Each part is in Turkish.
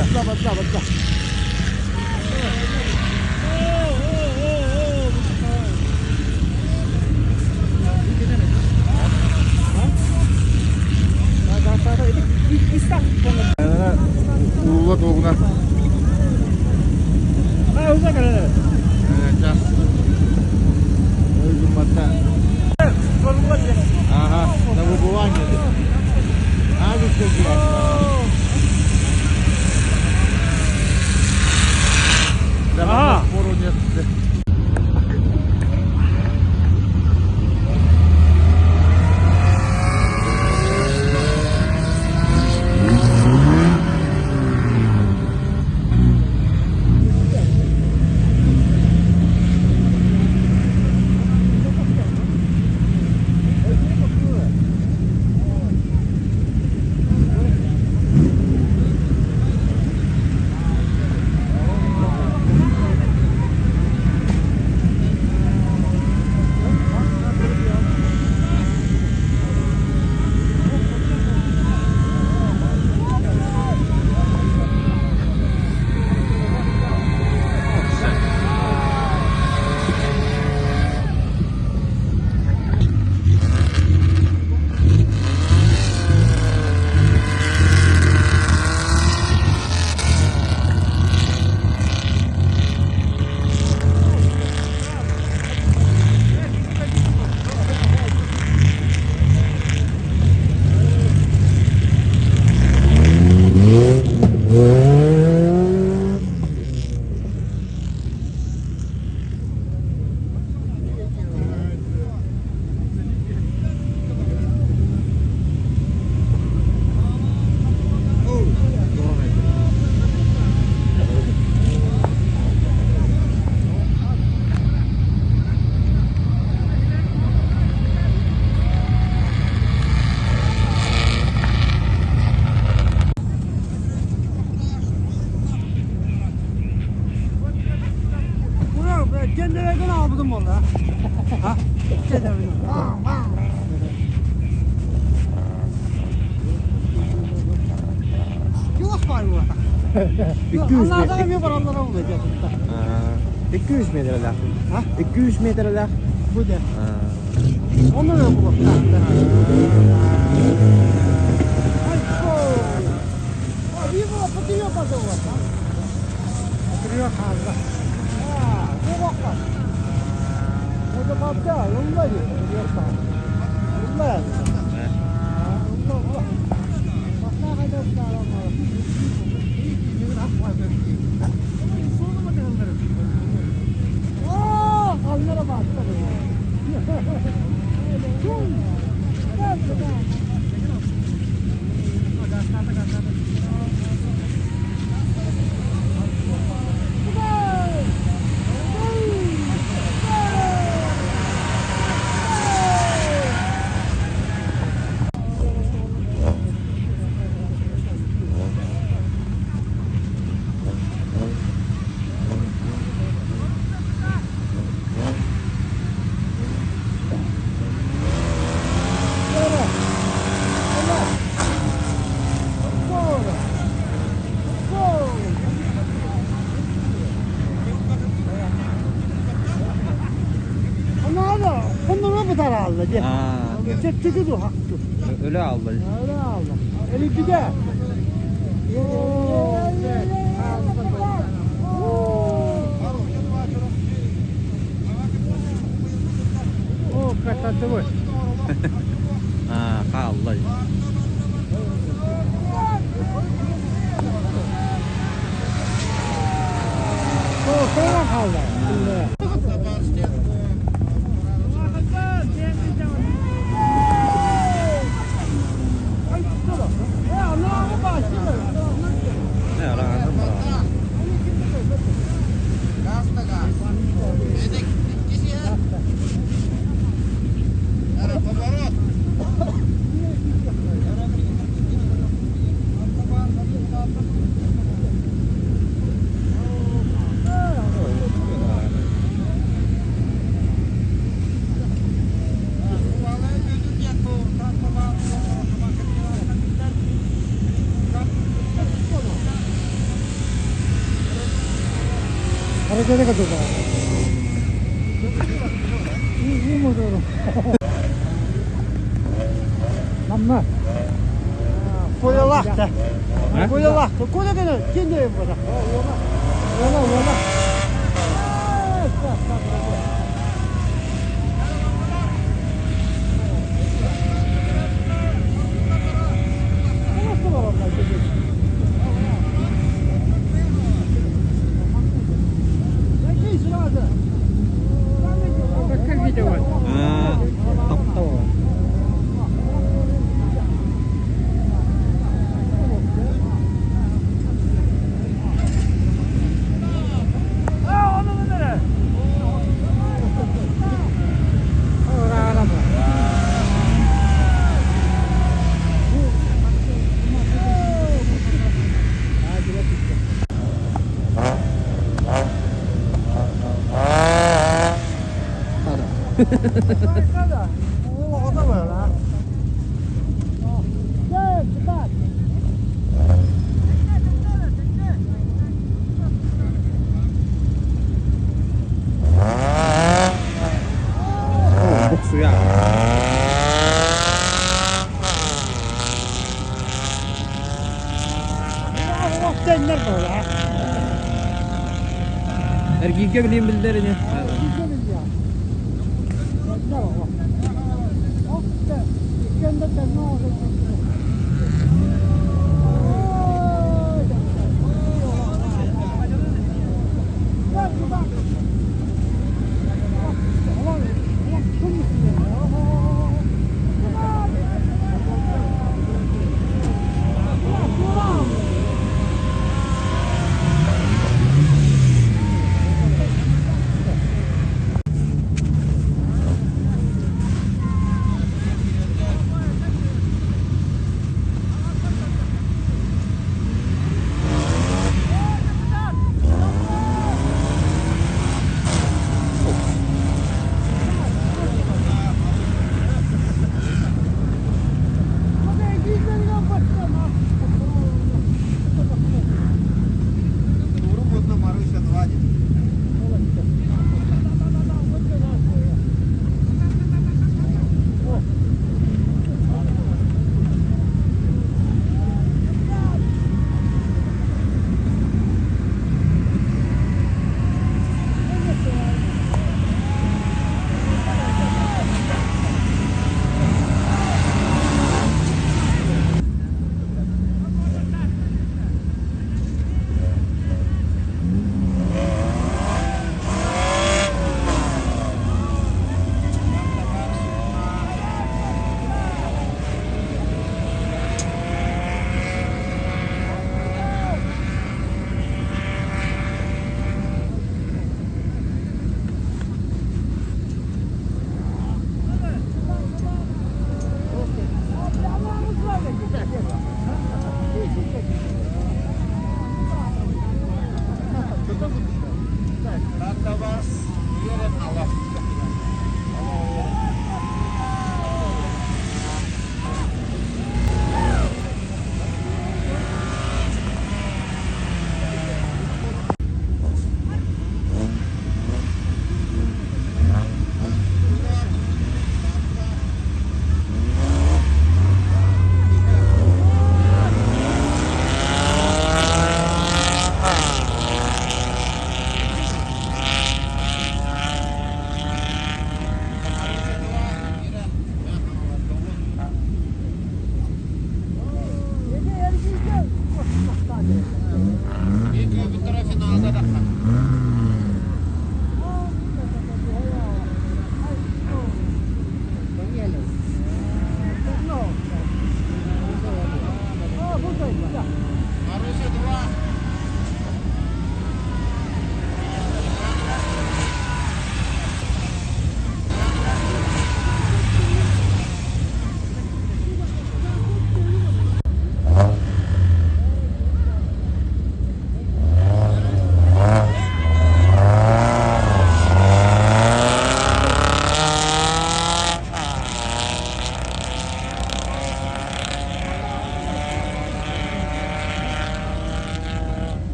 Batla. Uğurla doğuna. Ha uzak hele. Evet ya. Öldüm hatta. Aha, da bu bulan geldi. Hadi çekiyor. Aha. Sporun yaptı. Kendilerden aldım valla. Ha? Yavaş var bu. 200 metre. Allah'tan bir baranlara olacak. 200 metreler. Ha? 200 metreler. Bu da. Onu da bu. Abi bu patıyor patıyor. Patıyor kaldı. Bakma. O da kapta, yolunda gidiyor. Yolunda ya. Yolunda. Bakma kadar sağlam. Kallara bak. Herhalde. Çek çıkıyordu hakkı. Öyle aldı. Öyle aldı. Eli bir de. O kaçtı bu. Ha, kaldı. O sonra kaldı. れでかどうか。いいものだろ。Mama. Koya vakti. Koya vakti. Koya kadar kendi ev burada. Yola. Tóc to. O da var ha. Gel, çıkar. Bok suya. Vaktiler böyle ha. Erkek'e bileyim bildirini. Güzeliz ya. Ne var bak. Hop de. Kendi de ne olacak? Gel şuradan. Aman, kum üstüne.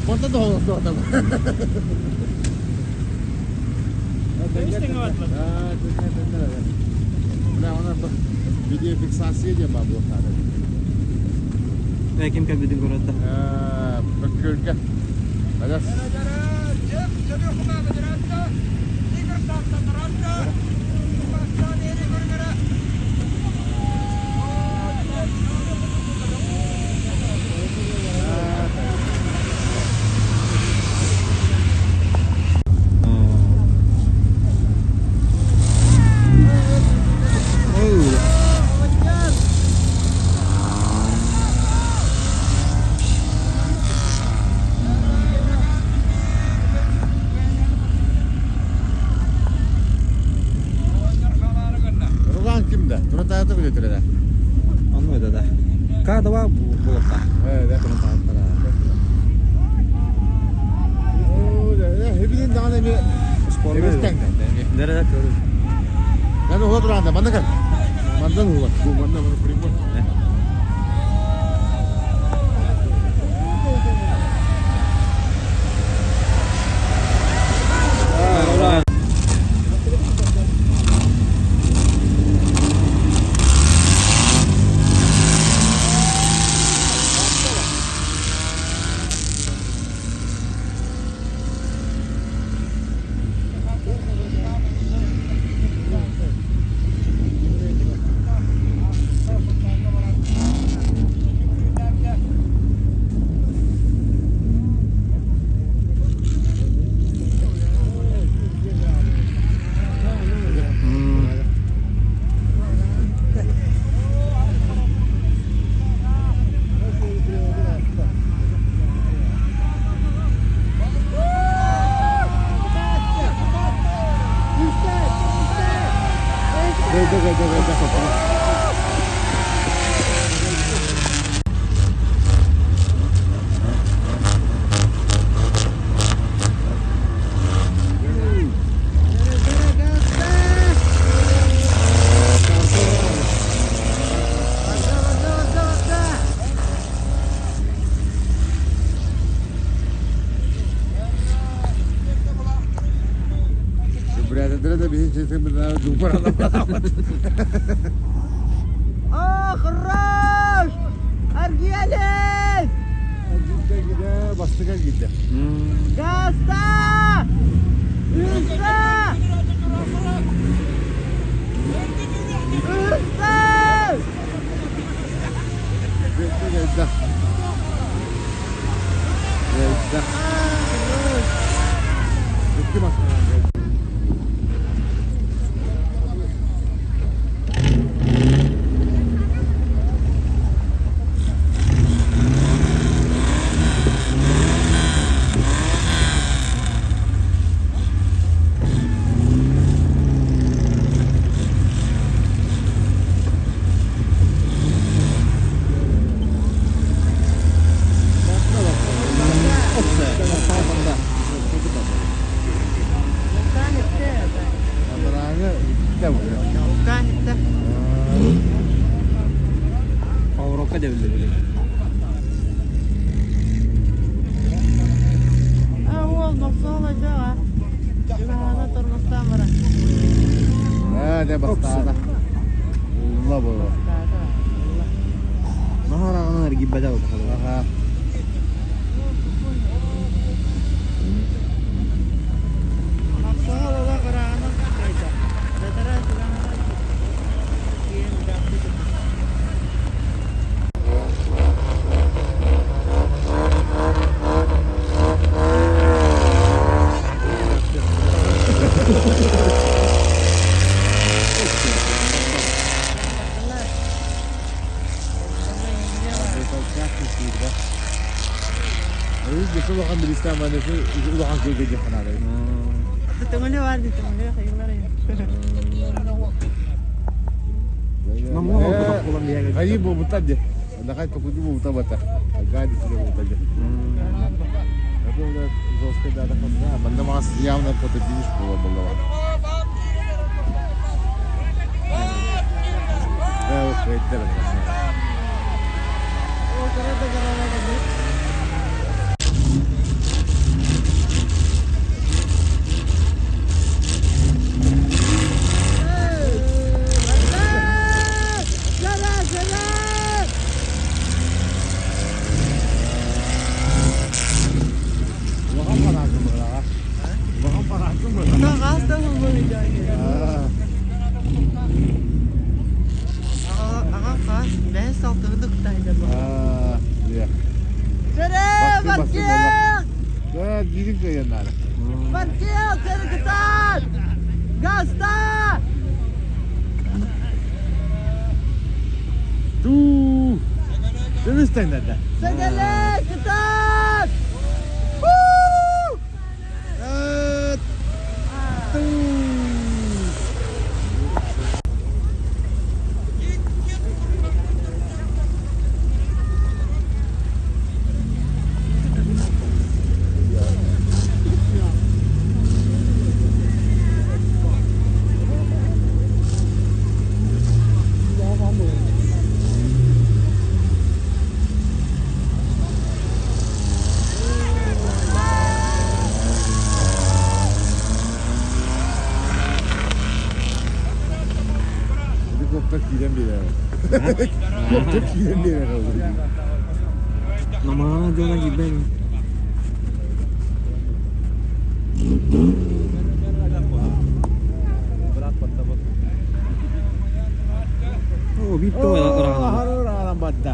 Monta tuohon tuota. Nah, ona video fiksasi aja Mbak Blok ada. Kim kan bidding kurata. Bakırga. Ada. Kimde? Turut hayatı mı götürüyor? Anlıyor da. Kada var bu bulakta. Evet, bunu tanıttılar. Hepinin daha ne bir Spor Hepsi mu? tekne. Nerede görüyoruz? Yani hula duranda, bana kan. Mandan hula. Bu mandan bana primo. Berada da bir şey sebenarnya jumpa alam. Oh, keras! Argiales! Kita kita bastıka gitti. Gasta! Üsta! Üsta! Geldi. Geldi. Gitti mas. hadi öyle. Olmazsa olacak ha. Cümlana durmastan var. Ne bastana. Allah bu. Nahar gibi bedel oldu. Aha. Soğuk ola kırağına kayda. Dedere silahına. Yiyin bıraktı. Geçen bakan bir İslam annesi uzaktan köyde kanalları. Tunggu var di tunggu kayılar ya. Namun ako pulang dia gitu. Kayu mau buta deh. Ada kan tukuju mau buta bata. Agak di sini mau buta deh. Tapi udah zoske ada kan. Banda mas явно кто-то видишь было было. Oke, itu. Oh, kereta lagi. Iya. Parkir! Ya, gini kayak nana. Parkir! Seri ketat! Gasta! Tuh. Terus tanda. Segala ketat! Koptak giden bir yer. Koptak giden bir yer oldu. Nama dia lagi bang. Oh, Bito orang. Orang badda.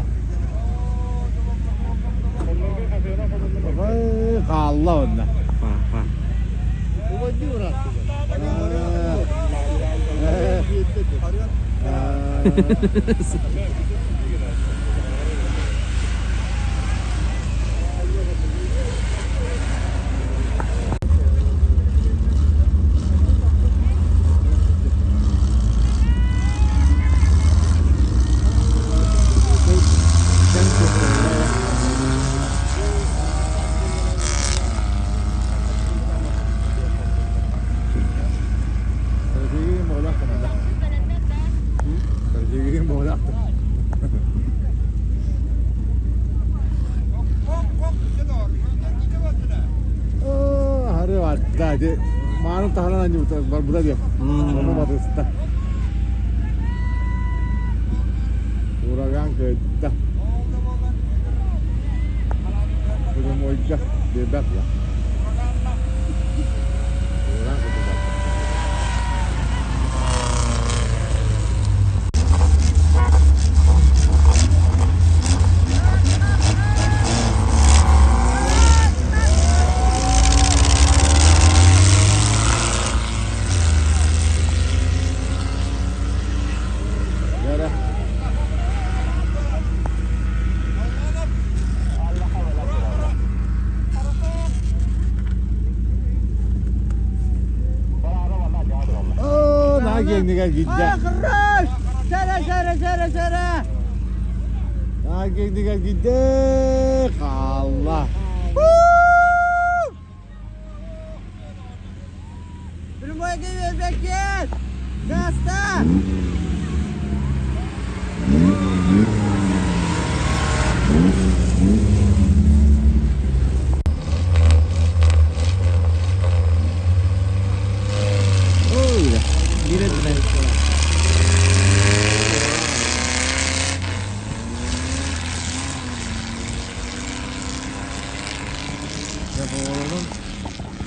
Allah Allah. Apa? Jadi mana tahanan aja buta dia. Mana batas tak. Uragan kita. Sudah mau ikut bebas ya. Orang kita. Gel gidecek. Kırış! Sere! Gel gidecek. Allah. Primoy gibi beklet! Gasta!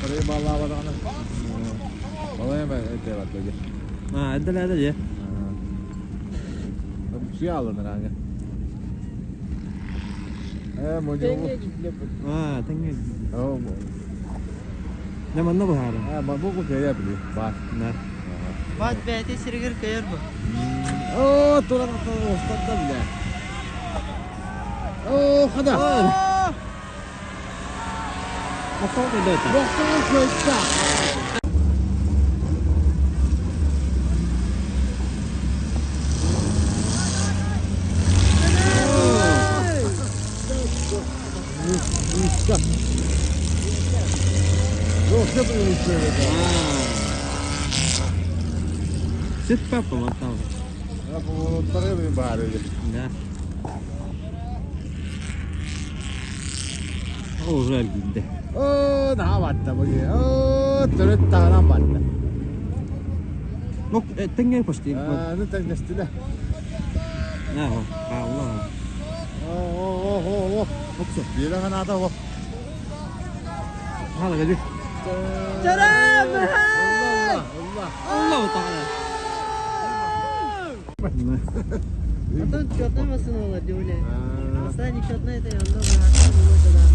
Parayı vallahi bana. Vallahi ben evet böyle. Ha, edelerde ya. Bir şey alınır hangi? Mojo. Tenge gidiyor bu. Ha, tenge. Oh, Ne mana bu hara? bu kaya beli. Bak. Ne? Bak beyte sirgir kayar bu. Oh, turan ustad da bile. Oh, hadi. Motor ne dört? Doktor köşte. Usta. Yoksa bu işleri. Sit papa motor. Ya bu tarafı bir bahar öyle. Ne? Oh, real ginde. Oh, daha battı bugün. Oh, turut daha battı. Nok, tenge pasti. Ne teknesti de. Ne o? Allah. Oh. Okso. Bir de kanada o. Hala gadi. Selam. Allah. Allah Taala. Atın çatlamasın ola diyorlar. Aslında çatlayı da yanında bıraktım bu kadar.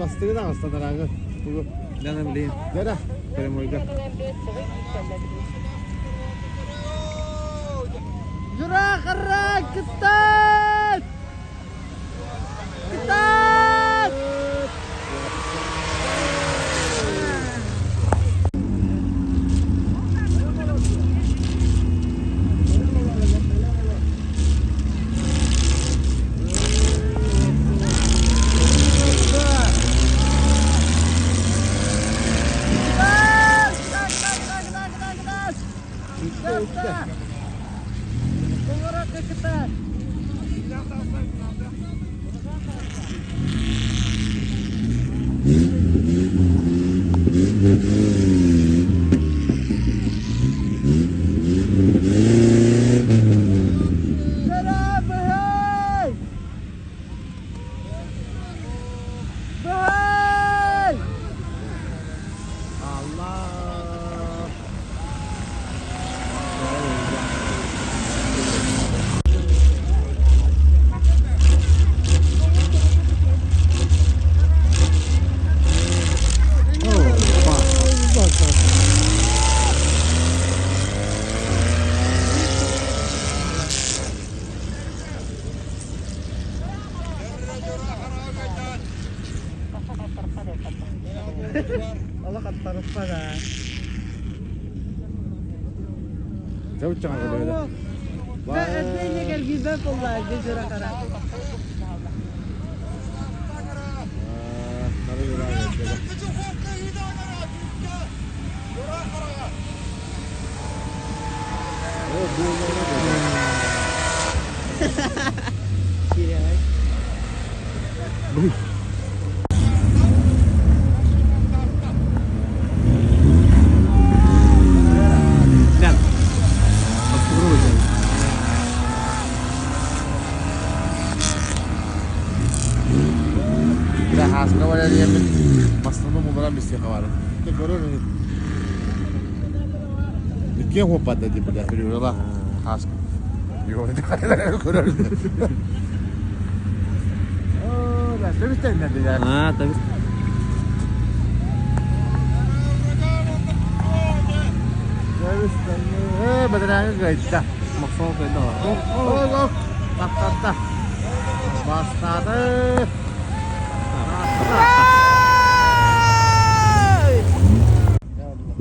Bastı da aslında nerede? Bu. Jangan beliin. Gel. Kare moga. Jura kerak ketat. Ketat. Ketat. Selam behey. Behey. Allah. Allah kat parut pada. Çabuk çabuk böyle. Ben etmeyince gel güzel kollar jura kerak. Kira. Dan. Astagfirullah hocam. Bir de haskı var ya yemin. Maslanım olarak bir şey var. Ne görüyor musun? İki hopa dedi bu da biliyor la. Haskı. Yok ne kadar görüyor. Oh, ben sevişten ne dedi. Ah, tapi Sevişten. Beneran gayda. maksud itu. Oh. Tak. Bastard.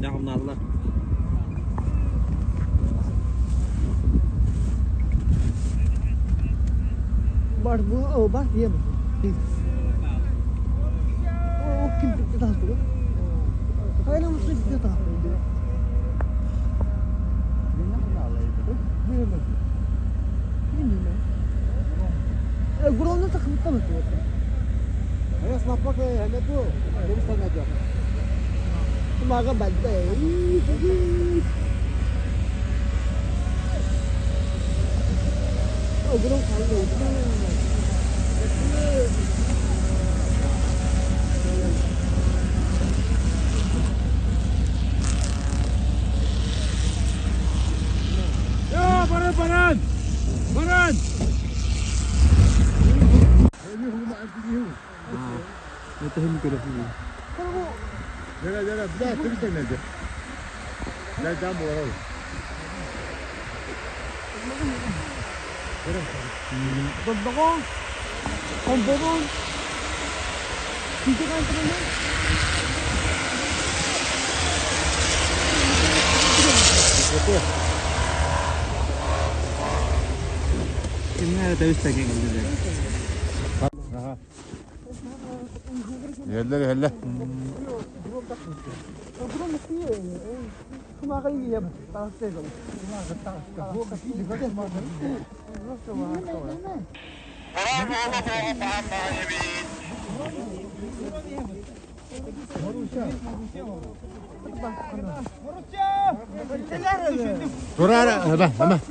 Jangan Allah. Var bu, o bak diyemez. O kim bitti daha sonra? Hayır mısın bitti daha sonra? Gururunu takımda mı tutuyorsun? Hayır snapak hele bu. Benim sana diyor. Kumaga banda ya. O gurur kaldı. Ya Baran! Ito hindi ko na sila. Jara, bir daha turist oynadı. Nereden bu arada? Ganda ko. Combo mo. Dito ka ito na. Yung nga tayo sa taking ang dito. Aha. Yerler. Gurur mu suyu? Kumaga yiye bak. Tarafta yok. Bu kasi di kadar mı? Nasıl var? Turara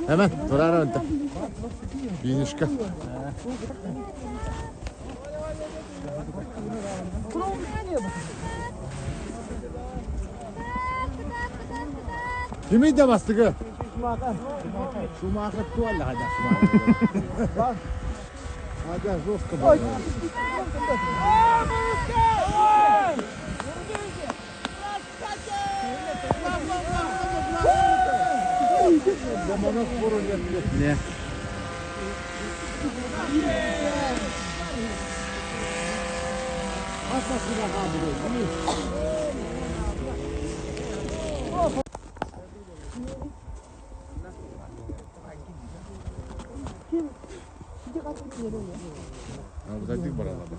hemen. Turara önde. Binişka. Kimi de bastı ki? Schumacher tuvalle hadi Schumacher. Hadi Roska bak. Zamanı sporun yapıyor. Ne? Asasına abi. Bu da dik buralarda.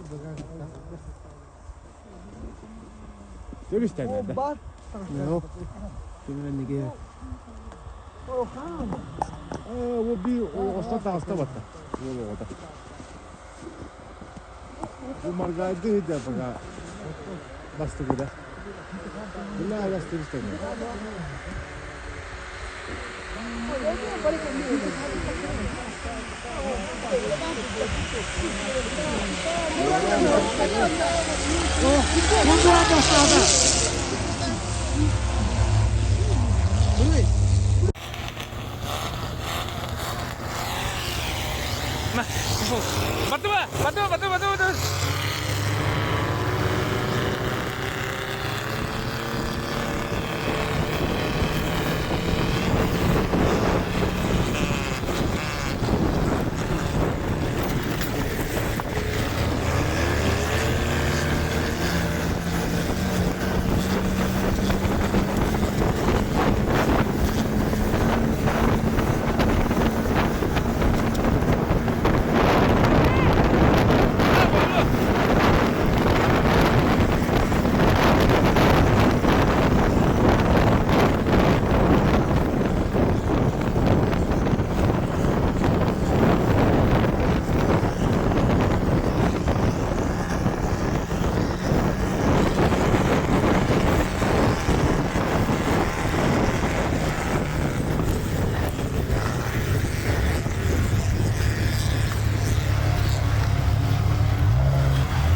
Turist nerede? Yok. Kimden ne giyiyor? Bu bir hasta battı. Bu da. Bu margaydı hidi baka. Bastı burada. Billahi bastı turist nerede?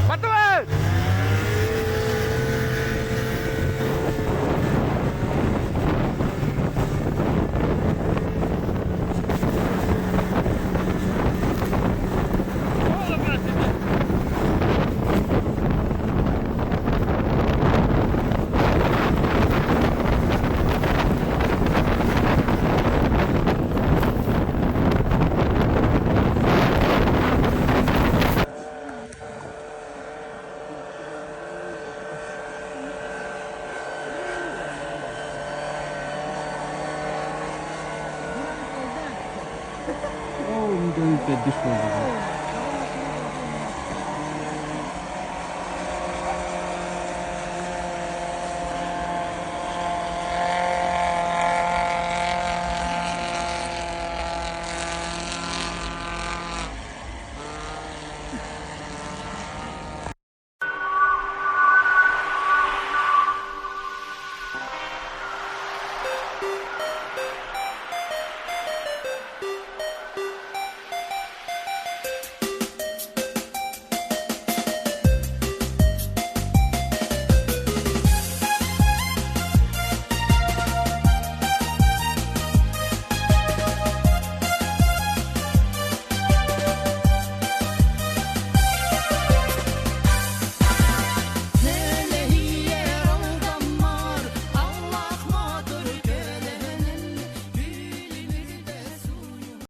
Batu. Oh, hindi ko yung pwede